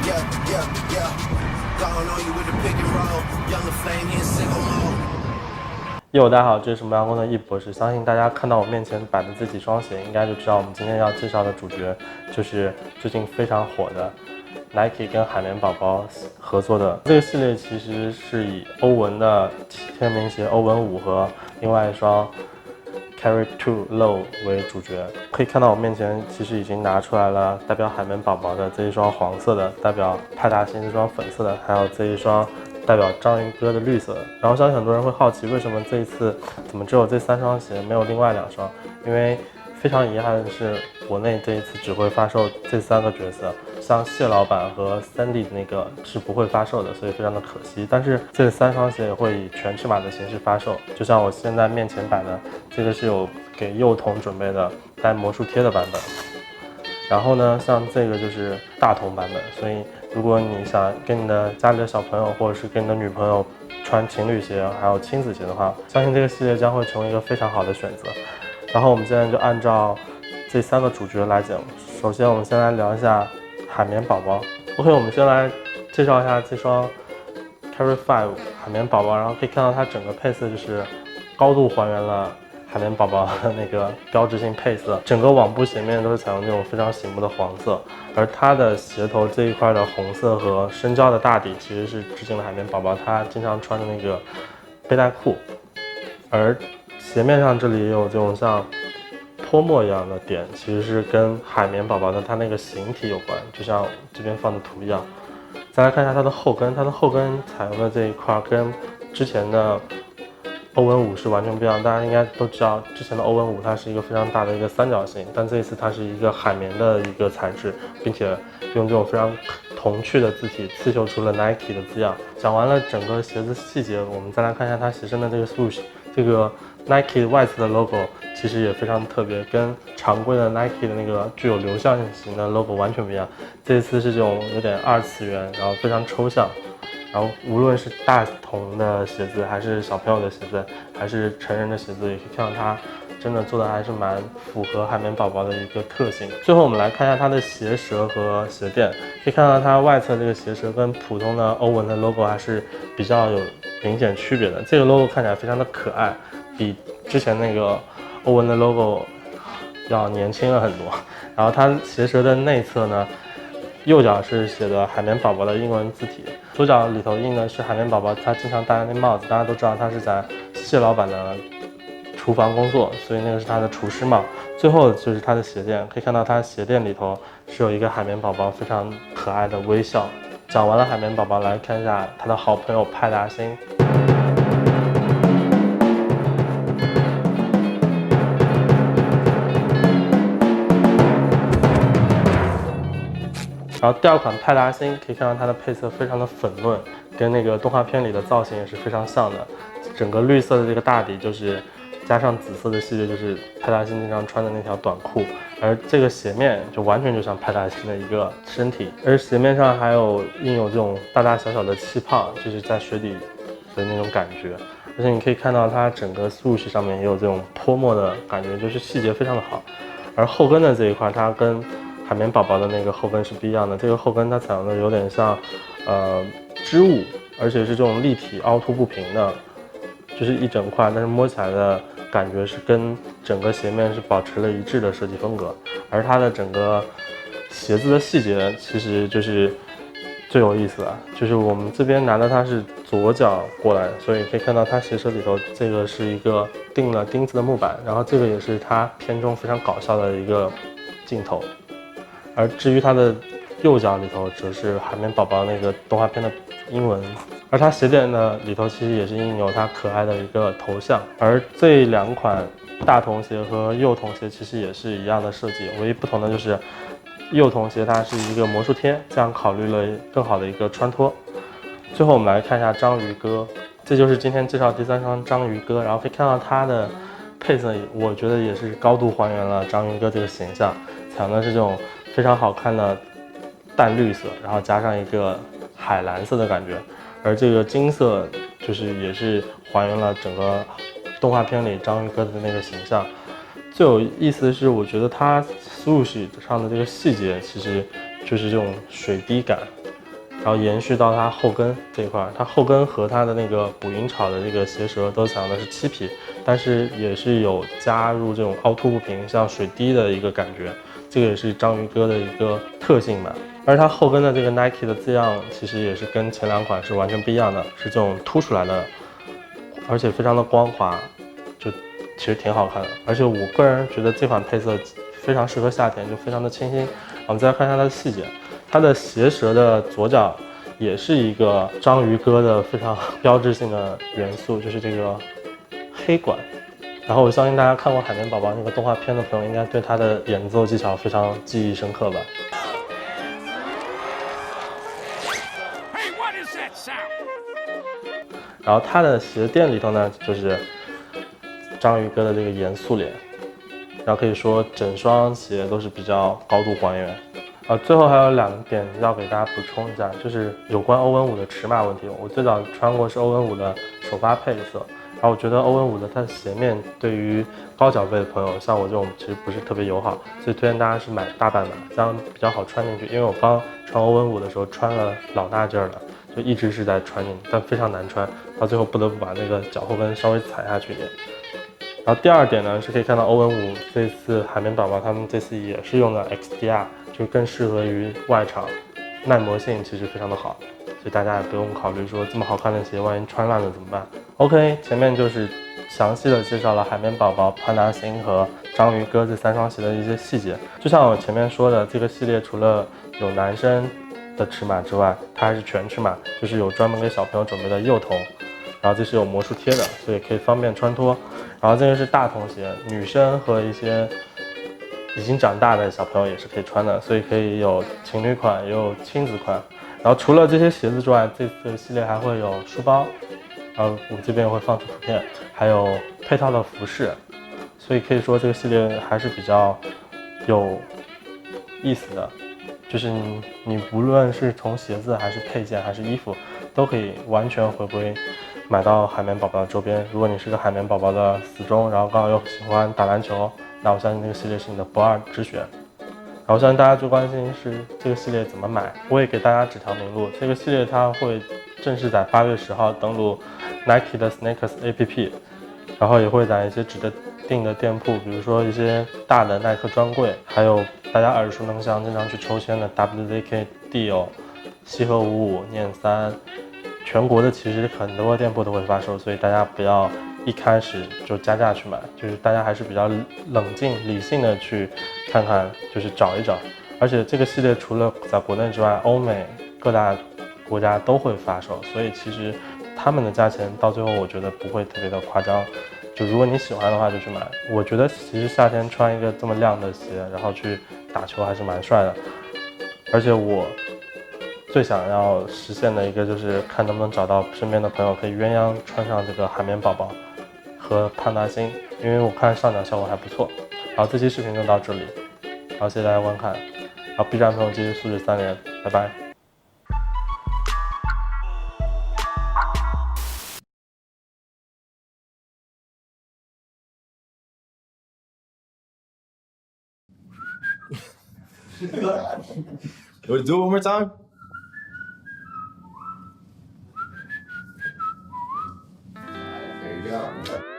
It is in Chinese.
Yeah, yeah, yeah. Gone on you with the pick and roll. Younger flame here, single mode. 大家好，这是什么阳光的易博士。相信大家看到我面前摆的这几双鞋，应该就知道我们今天要介绍的主角就是最近非常火的 Nike 跟海绵宝宝合作的这个系列，其实是以欧文的签名鞋欧文5和另外一双 Carry 2 Low 为主角。可以看到我面前其实已经拿出来了代表海绵宝宝的这一双黄色的，代表派大星这双粉色的，还有这一双代表章鱼哥的绿色的。然后相信很多人会好奇，为什么这一次怎么只有这3双鞋，没有另外2双？因为非常遗憾的是，国内这一次只会发售这3个角色，像谢老板和Sandy那个是不会发售的，所以非常的可惜。但是这3双鞋也会以全尺码的形式发售，就像我现在面前摆的这个是有给幼童准备的带魔术贴的版本。然后呢，像这个就是大童版本，所以如果你想跟你的家里的小朋友，或者是跟你的女朋友穿情侣鞋，还有亲子鞋的话，相信这个系列将会成为一个非常好的选择。然后我们现在就按照这3个主角来讲，首先我们先来聊一下海绵宝宝。OK， 我们先来介绍一下这双 Carry 5海绵宝宝，然后可以看到它整个配色就是高度还原了海绵宝宝的那个标志性配色，整个网布鞋面都是采用这种非常醒目的黄色，而它的鞋头这一块的红色和深胶的大底其实是致敬了海绵宝宝他经常穿的那个背带裤，而鞋面上这里也有这种像泼墨一样的点，其实是跟海绵宝宝的它那个形体有关，就像这边放的图一样。再来看一下它的后跟，它的后跟采用的这一块跟之前的欧文5是完全不一样。大家应该都知道，之前的欧文5它是一个非常大的一个三角形，但这一次它是一个海绵的一个材质，并且用这种非常童趣的字体刺绣出了 Nike 的字样。讲完了整个鞋子细节，我们再来看一下它鞋身的这个 swoosh， 这个 Nike 外侧的 logo 其实也非常特别，跟常规的 Nike 的那个具有流向型的 logo 完全不一样。这一次是这种有点2次元，然后非常抽象。然后无论是大童的鞋子，还是小朋友的鞋子，还是成人的鞋子，也可以看到它真的做的还是蛮符合海绵宝宝的一个特性。最后我们来看一下它的鞋舌和鞋垫，可以看到它外侧这个鞋舌跟普通的欧文的 logo 还是比较有明显区别的。这个 logo 看起来非常的可爱，比之前那个欧文的 logo 要年轻了很多。然后它鞋舌的内侧呢，右脚是写的海绵宝宝的英文字体，左脚里头印的是海绵宝宝他经常戴的那帽子，大家都知道他是在谢老板的厨房工作，所以那个是他的厨师帽。最后就是他的鞋垫，可以看到他鞋垫里头是有一个海绵宝宝非常可爱的微笑。讲完了海绵宝宝，来看一下他的好朋友派大星。然后第2款派大星，可以看到它的配色非常的粉嫩，跟那个动画片里的造型也是非常像的。整个绿色的这个大底就是加上紫色的细节，就是派大星经常穿的那条短裤。而这个鞋面就完全就像派大星的一个身体，而鞋面上还有印有这种大大小小的气泡，就是在水底的那种感觉。而且你可以看到它整个 swoosh 上面也有这种泼墨的感觉，就是细节非常的好。而后跟的这一块，它跟海绵宝宝的那个后跟是不一样的，这个后跟它采用的有点像织物，而且是这种立体凹凸不平的，就是一整块，但是摸起来的感觉是跟整个鞋面是保持了一致的设计风格。而它的整个鞋子的细节其实就是最有意思的，就是我们这边拿的它是左脚过来，所以可以看到它鞋舌里头这个是一个钉了钉子的木板，然后这个也是它片中非常搞笑的一个镜头。而至于它的右脚里头，则是海绵宝宝那个动画片的英文。而它鞋垫呢里头其实也是印有它可爱的一个头像。而这2款大童鞋和幼童鞋其实也是一样的设计，唯一不同的就是幼童鞋它是一个魔术贴，这样考虑了更好的一个穿脱。最后我们来看一下章鱼哥，这就是今天介绍第3双章鱼哥。然后可以看到它的配色，我觉得也是高度还原了章鱼哥这个形象，采用的是这种非常好看的淡绿色，然后加上一个海蓝色的感觉，而这个金色就是也是还原了整个动画片里章鱼哥的那个形象。最有意思的是，我觉得它 swoosh 上的这个细节其实就是这种水滴感，然后延续到它后跟这一块，它后跟和它的那个捕蝇草的这个鞋舌都采用的是漆皮，但是也是有加入这种凹凸不平像水滴的一个感觉，这个也是章鱼哥的一个特性吧。而它后跟的这个 Nike 的字样其实也是跟前两款是完全不一样的，是这种凸出来的，而且非常的光滑，就其实挺好看的。而且我个人觉得这款配色非常适合夏天，就非常的清新。我们再来看一下它的细节，它的鞋舌的左脚也是一个章鱼哥的非常标志性的元素，就是这个黑管。然后我相信大家看过海绵宝宝那个动画片的朋友，应该对它的演奏技巧非常记忆深刻吧。然后它的鞋垫里头呢，就是章鱼哥的这个严肃脸，然后可以说整双鞋都是比较高度还原。最后还有2点要给大家补充一下，就是有关欧文5的尺码问题。我最早穿过是欧文5的首发配色，然后我觉得欧文5的它的鞋面对于高脚背的朋友，像我这种其实不是特别友好，所以推荐大家是买大半码，这样比较好穿进去。因为我刚穿欧文5的时候穿了老大劲儿了，就一直是在穿进去，但非常难穿，到最后不得不把那个脚后跟稍微踩下去一点。然后第2点呢，是可以看到欧文5这次海绵宝宝他们这次也是用的 XDR， 就更适合于外场，耐磨性其实非常的好，所以大家也不用考虑说这么好看的鞋万一穿烂了怎么办。OK， 前面就是详细的介绍了海绵宝宝、潘达星和章鱼哥这3双鞋的一些细节。就像我前面说的，这个系列除了有男生的尺码之外，它还是全尺码，就是有专门给小朋友准备的幼童，然后这是有魔术贴的，所以可以方便穿脱。然后这个是大童鞋，女生和一些已经长大的小朋友也是可以穿的，所以可以有情侣款，也有亲子款。然后除了这些鞋子之外，这次系列还会有书包，然后我这边也会放出图片，还有配套的服饰，所以可以说这个系列还是比较有意思的。就是你无论是从鞋子还是配件还是衣服，都可以完全回归买到海绵宝宝的周边。如果你是个海绵宝宝的死忠，然后刚好又喜欢打篮球，那我相信这个系列是你的不二之选。然后相信大家最关心是这个系列怎么买，我也给大家指条明路。这个系列它会正式在8月10号登陆 Nike 的 Sneakers APP， 然后也会在一些指定的店铺，比如说一些大的耐克专柜，还有大家耳熟能详经常去抽签的 WZK Deal、西河55、念3，全国的其实很多店铺都会发售，所以大家不要一开始就加价去买，就是大家还是比较冷静理性的去看看，就是找一找。而且这个系列除了在国内之外，欧美各大国家都会发售，所以其实他们的价钱到最后我觉得不会特别的夸张。就如果你喜欢的话就去买，我觉得其实夏天穿一个这么亮的鞋，然后去打球还是蛮帅的。而且我最想要实现的一个就是看能不能找到身边的朋友可以鸳鸯穿上这个海绵宝宝和潘达星，因为我看上脚效果还不错。然后这期视频就到这里，然后谢谢大家观看，然后 B 站朋友继续素质3连，拜拜。Do it one more time. There you go.